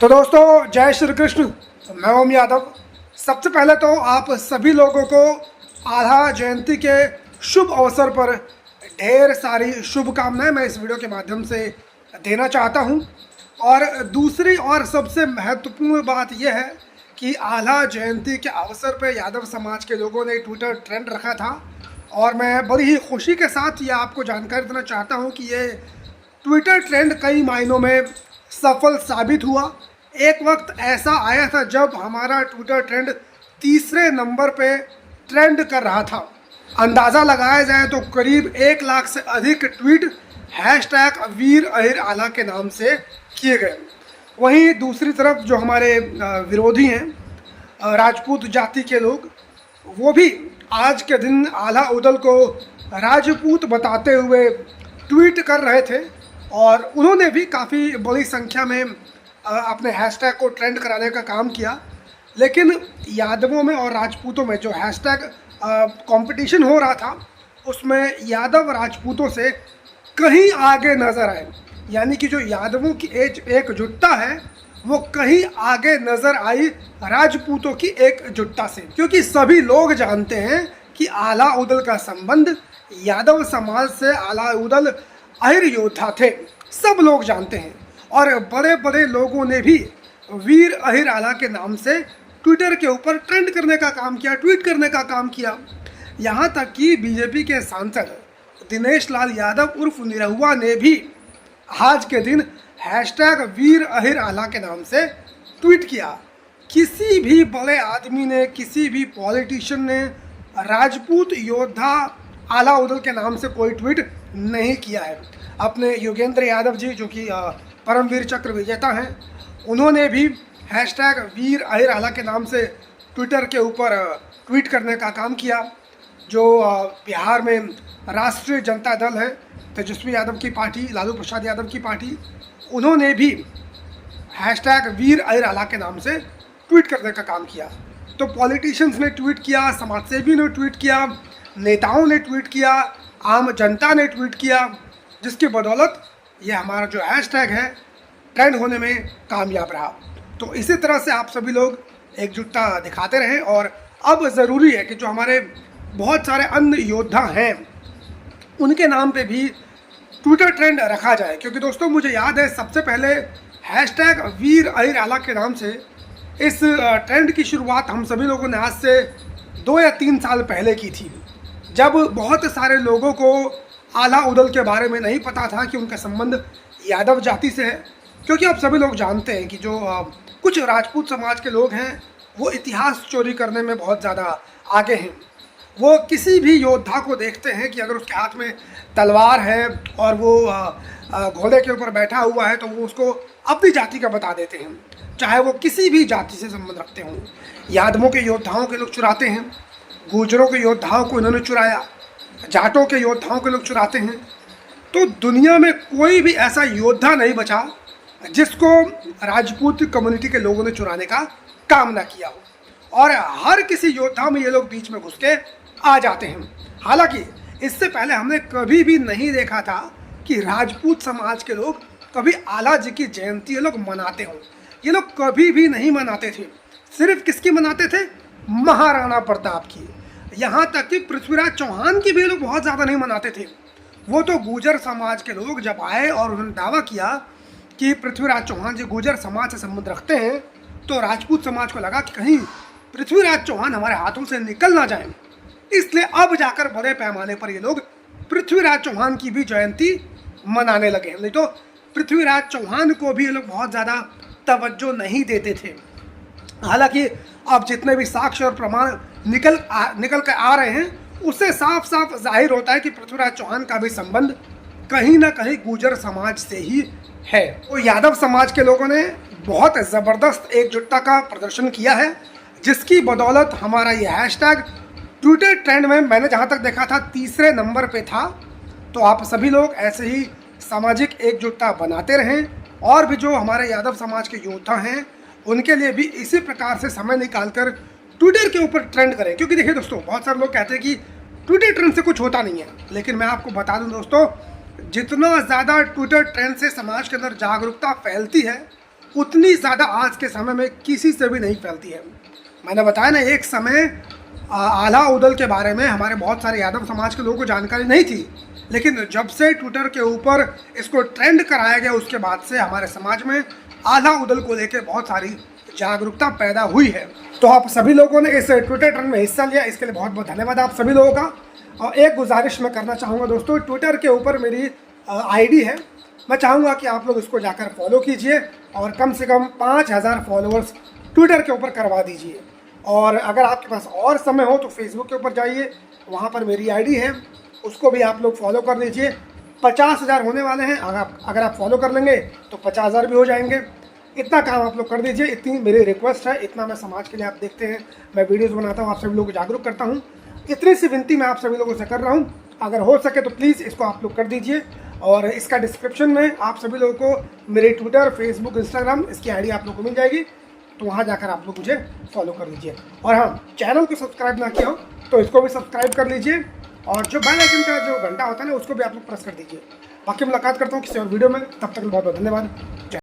तो दोस्तों जय श्री कृष्ण। मैं ओम यादव। सबसे पहले तो आप सभी लोगों को आल्हा जयंती के शुभ अवसर पर ढेर सारी शुभकामनाएं मैं इस वीडियो के माध्यम से देना चाहता हूं। और दूसरी और सबसे महत्वपूर्ण बात यह है कि आल्हा जयंती के अवसर पर यादव समाज के लोगों ने ट्विटर ट्रेंड रखा था और मैं बड़ी ही खुशी के साथ ये आपको जानकारी देना चाहता हूं कि ये ट्विटर ट्रेंड कई मायनों में सफल साबित हुआ। एक वक्त ऐसा आया था जब हमारा ट्विटर ट्रेंड तीसरे नंबर पे ट्रेंड कर रहा था। अंदाज़ा लगाया जाए तो करीब 1 लाख से अधिक ट्वीट हैशटैग वीर अहिर आल्हा के नाम से किए गए। वहीं दूसरी तरफ जो हमारे विरोधी हैं राजपूत जाति के लोग, वो भी आज के दिन आल्हा उदल को राजपूत बताते हुए ट्वीट कर रहे थे और उन्होंने भी काफ़ी बड़ी संख्या में अपने हैशटैग को ट्रेंड कराने का काम किया। लेकिन यादवों में और राजपूतों में जो हैशटैग कंपटीशन हो रहा था उसमें यादव राजपूतों से कहीं आगे नज़र आए, यानी कि जो यादवों की एकजुटता है वो कहीं आगे नज़र आई राजपूतों की एकजुटता से, क्योंकि सभी लोग जानते हैं कि आल्हा उदल का संबंध यादव समाज से आल्हा उदल अहिर योद्धा थे, सब लोग जानते हैं। और बड़े बड़े लोगों ने भी वीर अहिर आल्हा के नाम से ट्विटर के ऊपर ट्रेंड करने का काम किया, ट्वीट करने का काम किया। यहाँ तक कि बीजेपी के सांसद दिनेश लाल यादव उर्फ निरहुआ ने भी आज के दिन हैशटैग वीर अहिर आल्हा के नाम से ट्वीट किया। किसी भी बड़े आदमी ने, किसी भी पॉलिटिशियन ने राजपूत योद्धा आल्हा उदल के नाम से कोई ट्वीट नहीं किया है। अपने योगेंद्र यादव जी जो कि परमवीर चक्र विजेता हैं, उन्होंने भी हैशटैग वीर अहिर आल्हा के नाम से ट्विटर के ऊपर ट्वीट करने का काम किया। जो बिहार में राष्ट्रीय जनता दल है, तेजस्वी यादव की पार्टी, लालू प्रसाद यादव की पार्टी, उन्होंने भी हैशटैग वीर अहिर आल्हा के नाम से ट्वीट करने का काम किया। तो पॉलिटिशियंस ने ट्वीट किया, समाजसेवी ने ट्वीट किया, नेताओं ने ट्वीट किया, आम जनता ने ट्वीट किया, जिसकी बदौलत ये हमारा जो हैशटैग है ट्रेंड होने में कामयाब रहा। तो इसी तरह से आप सभी लोग एकजुटता दिखाते रहें। और अब ज़रूरी है कि जो हमारे बहुत सारे अन्य योद्धा हैं उनके नाम पे भी ट्विटर ट्रेंड रखा जाए, क्योंकि दोस्तों मुझे याद है सबसे पहले हैशटैग वीर अहिर आल्हा के नाम से इस ट्रेंड की शुरुआत हम सभी लोगों ने आज से 2 या 3 साल पहले की थी, जब बहुत सारे लोगों को आल्हा उदल के बारे में नहीं पता था कि उनका संबंध यादव जाति से है। क्योंकि आप सभी लोग जानते हैं कि जो कुछ राजपूत समाज के लोग हैं वो इतिहास चोरी करने में बहुत ज़्यादा आगे हैं। वो किसी भी योद्धा को देखते हैं कि अगर उसके हाथ में तलवार है और वो घोड़े के ऊपर बैठा हुआ है तो वो उसको अपनी जाति का बता देते हैं, चाहे वो किसी भी जाति से संबंध रखते हों। यादवों के योद्धाओं के लोग चुराते हैं, गुर्जरों के योद्धाओं को इन्होंने चुराया, जाटों के योद्धाओं के लोग चुराते हैं। तो दुनिया में कोई भी ऐसा योद्धा नहीं बचा जिसको राजपूत कम्युनिटी के लोगों ने चुराने का काम ना किया हो। और हर किसी योद्धा में ये लोग बीच में घुस के आ जाते हैं। हालांकि इससे पहले हमने कभी भी नहीं देखा था कि राजपूत समाज के लोग कभी आल्हा जी की जयंती ये लोग मनाते हों। ये लोग कभी भी नहीं मनाते थे। सिर्फ किसकी मनाते थे? महाराणा प्रताप की। यहाँ तक कि पृथ्वीराज चौहान की भी लोग बहुत ज़्यादा नहीं मनाते थे। वो तो गुर्जर समाज के लोग जब आए और उन्होंने दावा किया कि पृथ्वीराज चौहान जी गुर्जर समाज से संबंध रखते हैं, तो राजपूत समाज को लगा कि कहीं पृथ्वीराज चौहान हमारे हाथों से निकल ना जाए, इसलिए अब जाकर बड़े पैमाने पर ये लोग पृथ्वीराज चौहान की भी जयंती मनाने लगे। नहीं तो पृथ्वीराज चौहान को भी ये लोग बहुत ज़्यादा तवज्जो नहीं देते थे। हालांकि अब जितने भी साक्ष्य और प्रमाण निकल कर आ रहे हैं उससे साफ साफ जाहिर होता है कि पृथ्वीराज चौहान का भी संबंध कहीं ना कहीं गुर्जर समाज से ही है। तो यादव समाज के लोगों ने बहुत ज़बरदस्त एकजुटता का प्रदर्शन किया है, जिसकी बदौलत हमारा ये हैशटैग ट्विटर ट्रेंड में मैंने जहाँ तक देखा था तीसरे नंबर पे था। तो आप सभी लोग ऐसे ही सामाजिक एकजुटता बनाते रहें और भी जो हमारे यादव समाज के योद्धा हैं उनके लिए भी इसी प्रकार से समय निकालकर ट्विटर के ऊपर ट्रेंड करें। क्योंकि देखिए दोस्तों, बहुत सारे लोग कहते हैं कि ट्विटर ट्रेंड से कुछ होता नहीं है, लेकिन मैं आपको बता दूं दोस्तों, जितना ज़्यादा ट्विटर ट्रेंड से समाज के अंदर जागरूकता फैलती है उतनी ज़्यादा आज के समय में किसी से भी नहीं फैलती है। मैंने बताया ना, एक समय आल्हा उदल के बारे में हमारे बहुत सारे यादव समाज के लोगों को जानकारी नहीं थी, लेकिन जब से ट्विटर के ऊपर इसको ट्रेंड कराया गया उसके बाद से हमारे समाज में आल्हा उदल को लेकर बहुत सारी जागरूकता पैदा हुई है। तो आप सभी लोगों ने इस ट्विटर ट्रेंड में हिस्सा लिया, इसके लिए बहुत बहुत धन्यवाद आप सभी लोगों का। और एक गुजारिश मैं करना चाहूँगा दोस्तों, ट्विटर के ऊपर मेरी आईडी है, मैं चाहूँगा कि आप लोग इसको जाकर फॉलो कीजिए और कम से कम 5000 फॉलोअर्स ट्विटर के ऊपर करवा दीजिए। और अगर आपके पास और समय हो तो फेसबुक के ऊपर जाइए, वहाँ पर मेरी आईडी है, उसको भी आप लोग फॉलो कर लीजिए। 50,000 होने वाले हैं, अगर आप फॉलो कर लेंगे तो 50,000 भी हो जाएंगे। इतना काम आप लोग कर दीजिए, इतनी मेरी रिक्वेस्ट है। इतना मैं समाज के लिए, आप देखते हैं मैं वीडियोस बनाता हूँ, आप सभी लोगों को जागरूक करता हूँ, इतनी सी विनती मैं आप सभी लोगों से कर रहा हूँ। अगर हो सके तो प्लीज़ इसको आप लोग कर दीजिए। और इसका डिस्क्रिप्शन में आप सभी लोगों को मेरे ट्विटर, फेसबुक, इंस्टाग्राम, इसकी आईडी आप लोगों को मिल जाएगी, तो वहाँ जाकर आप लोग मुझे फॉलो कर लीजिए। और हाँ, चैनल को सब्सक्राइब ना किया हो तो इसको भी सब्सक्राइब कर लीजिए, और जो बेल आइकन का जो घंटा होता है ना, उसको भी आप लोग प्रेस कर दीजिए। बाकी मुलाकात करता हूँ किसी और वीडियो में, तब तक बहुत बहुत धन्यवाद।